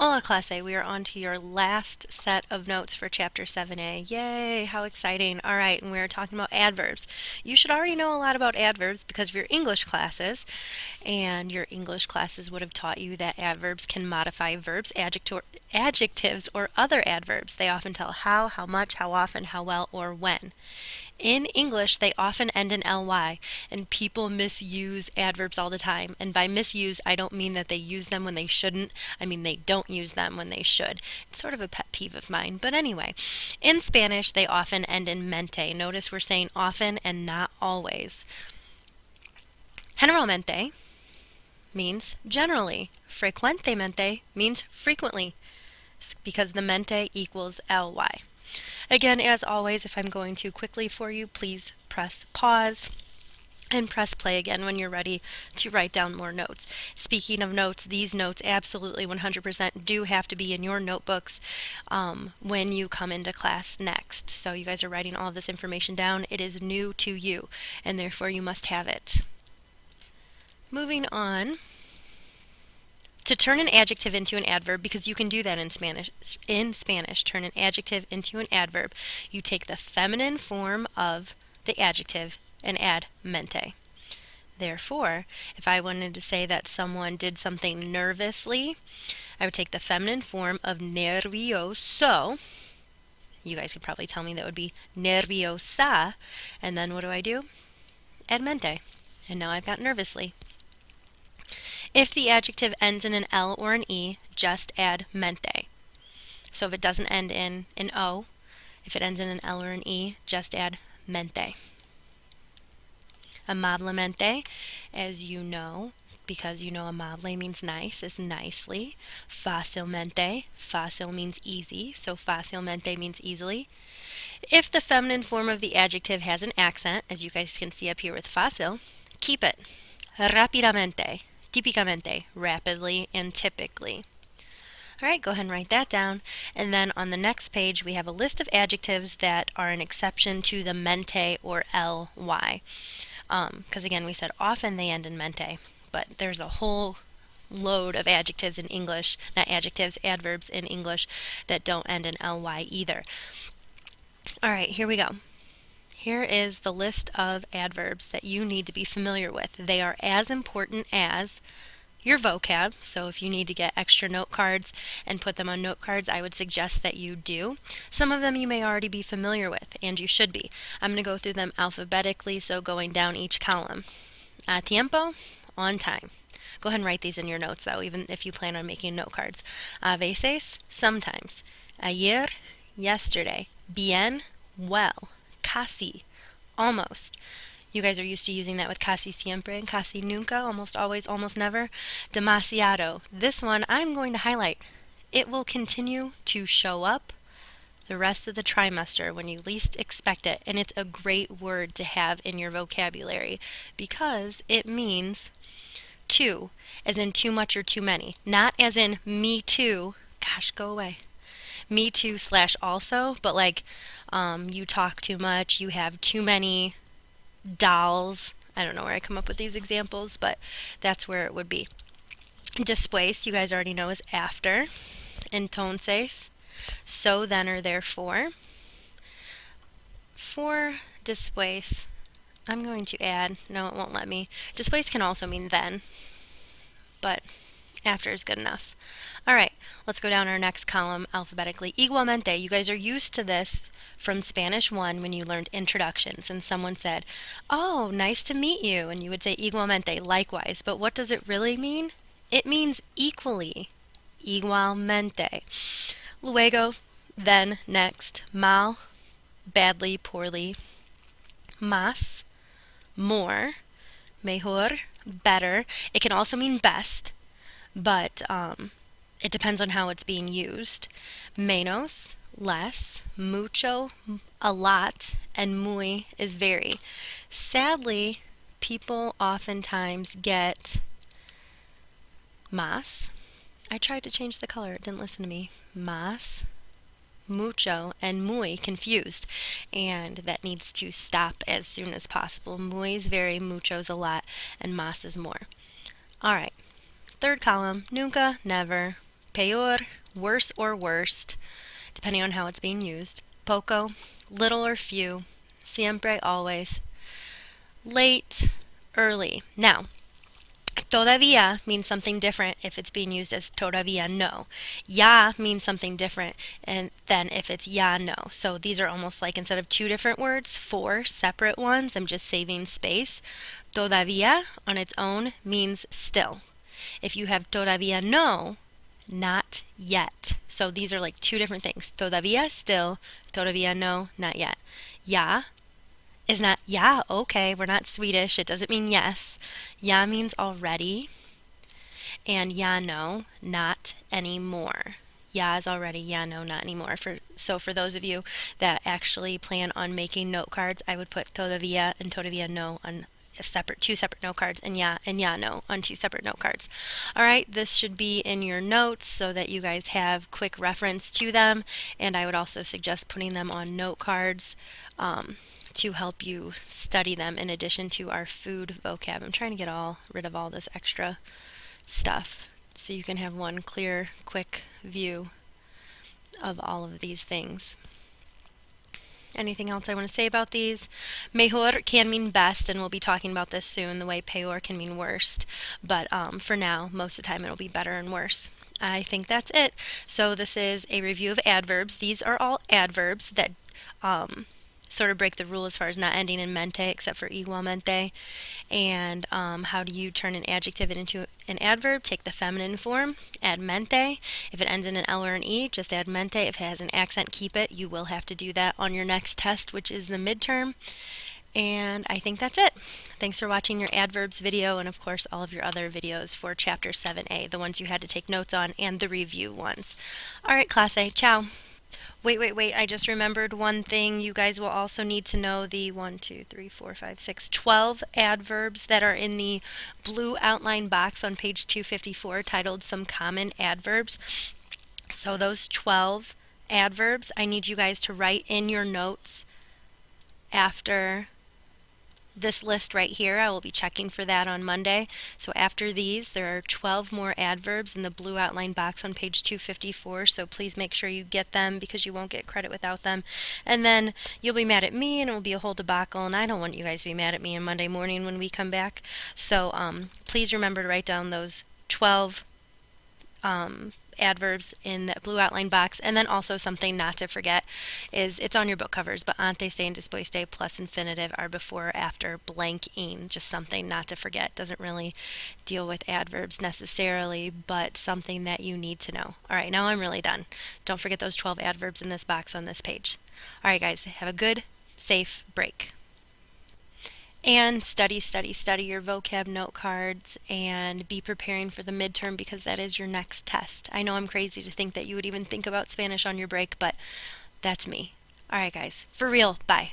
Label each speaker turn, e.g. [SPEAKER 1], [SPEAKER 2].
[SPEAKER 1] Hola clase, we are on to your last set of notes for Chapter 7a. Yay, how exciting. All right, and we're talking about adverbs. You should already know a lot about adverbs because of your English classes, and your English classes would have taught you that adverbs can modify verbs, adjectives, or other adverbs. They often tell how much, how often, how well, or when. In English, they often end in ly, and people misuse adverbs all the time. And by misuse, I don't mean that they use them when they shouldn't. I mean they don't use them when they should. It's sort of a pet peeve of mine. But anyway, in Spanish, they often end in mente. Notice we're saying often and not always. Generalmente means generally. Frecuentemente means frequently, because the mente equals ly. Again, as always, if I'm going too quickly for you, please press pause and press play again when you're ready to write down more notes. Speaking of notes, these notes absolutely 100% do have to be in your notebooks when you come into class next. So you guys are writing all of this information down. It is new to you, and therefore you must have it. Moving on. To turn an adjective into an adverb, because you can do that in Spanish, turn an adjective into an adverb, you take the feminine form of the adjective and add mente. Therefore, if I wanted to say that someone did something nervously, I would take the feminine form of nervioso. You guys could probably tell me that would be nerviosa, and then what do? Add mente. And now I've got nervously. If the adjective ends in an L or an E, just add mente. So if it doesn't end in an O, if it ends in an L or an E, just add mente. Amablemente, as you know, because you know amable means nice, is nicely. Facilmente, facil means easy, so facilmente means easily. If the feminine form of the adjective has an accent, as you guys can see up here with facil, keep it. Rapidamente. Típicamente, rapidly and typically. All right, go ahead and write that down. And then on the next page, we have a list of adjectives that are an exception to the mente or ly. Because again, we said often they end in mente, but there's a whole load of adjectives in English, not adjectives, adverbs in English that don't end in ly either. All right, here we go. Here is the list of adverbs that you need to be familiar with. They are as important as your vocab, so if you need to get extra note cards and put them on note cards, I would suggest that you do. Some of them you may already be familiar with, and you should be. I'm going to go through them alphabetically, so going down each column. A tiempo, on time. Go ahead and write these in your notes, though, even if you plan on making note cards. A veces, sometimes. Ayer, yesterday. Bien, well. Casi, almost. You guys are used to using that with casi siempre and casi nunca, almost always, almost never. Demasiado. This one I'm going to highlight. It will continue to show up the rest of the trimester when you least expect it, and it's a great word to have in your vocabulary because it means too, as in too much or too many, not as in me too. Gosh, go away. Me too / also, but like you talk too much, you have too many dolls. I don't know where I come up with these examples, but that's where it would be. Después, you guys already know, is after. Entonces, so then or therefore. For después, I'm going to add, no, it won't let me. Después can also mean then, but after is good enough. All right, let's go down our next column alphabetically. Igualmente, you guys are used to this from Spanish 1 when you learned introductions and someone said, "Oh, nice to meet you," and you would say igualmente, likewise. But what does it really mean? It means equally. Igualmente. Luego, then, next. Mal, badly, poorly. Más, more. Mejor, better. It can also mean best, but it depends on how it's being used. Menos, less. Mucho, a lot. And muy is very. Sadly, people oftentimes get más. I tried to change the color, it didn't listen to me. Más, mucho, and muy confused, and that needs to stop as soon as possible. Muy is very, mucho is a lot, and más is more. All right. Third column, nunca, never, Peor, worse or worst, depending on how it's being used. Poco, little or few. Siempre, always. Late, early. Now, todavía means something different if it's being used as todavía no. Ya means something different than if it's ya no. So these are almost like instead of two different words, four separate ones. I'm just saving space. Todavía on its own means still. If you have todavía no, not yet. So these are like two different things. Todavía, still. Todavía no, not yet. Ya is not yeah, okay. We're not Swedish. It doesn't mean yes. Ya means already. And ya no, not anymore. Ya is already, ya no, not anymore. So for those of you that actually plan on making note cards, I would put todavía and todavía no on two separate note cards, and ya no on two separate note cards. All right, this should be in your notes so that you guys have quick reference to them, and I would also suggest putting them on note cards to help you study them in addition to our food vocab. I'm trying to get rid of all this extra stuff so you can have one clear, quick view of all of these things. Anything else I want to say about these? Mejor can mean best, and we'll be talking about this soon, the way peor can mean worst. But for now, most of the time it'll be better and worse. I think that's it. So this is a review of adverbs. These are all adverbs that sort of break the rule as far as not ending in mente, except for igualmente. And how do you turn an adjective into an adverb? Take the feminine form, add mente. If it ends in an L or an E, just add mente. If it has an accent, keep it. You will have to do that on your next test, which is the midterm. And I think that's it. Thanks for watching your adverbs video, and of course all of your other videos for Chapter 7a, the ones you had to take notes on, and the review ones. All right, Class A, ciao. Wait, I just remembered one thing. You guys will also need to know the 12 adverbs that are in the blue outline box on page 254 titled Some Common Adverbs. So those 12 adverbs, I need you guys to write in your notes after this list right here. I will be checking for that on Monday. So after these, there are 12 more adverbs in the blue outline box on page 254. So please make sure you get them because you won't get credit without them. And then you'll be mad at me and it will be a whole debacle. And I don't want you guys to be mad at me on Monday morning when we come back. So please remember to write down those 12 adverbs in the blue outline box. And then also something not to forget is, it's on your book covers, but antes de and después de plus infinitive are before or after blanking. Just something not to forget. Doesn't really deal with adverbs necessarily, but something that you need to know. All right, now I'm really done. Don't forget those 12 adverbs in this box on this page. All right, guys, have a good, safe break. And study your vocab note cards and be preparing for the midterm because that is your next test. I know I'm crazy to think that you would even think about Spanish on your break, but that's me. All right, guys, for real, bye.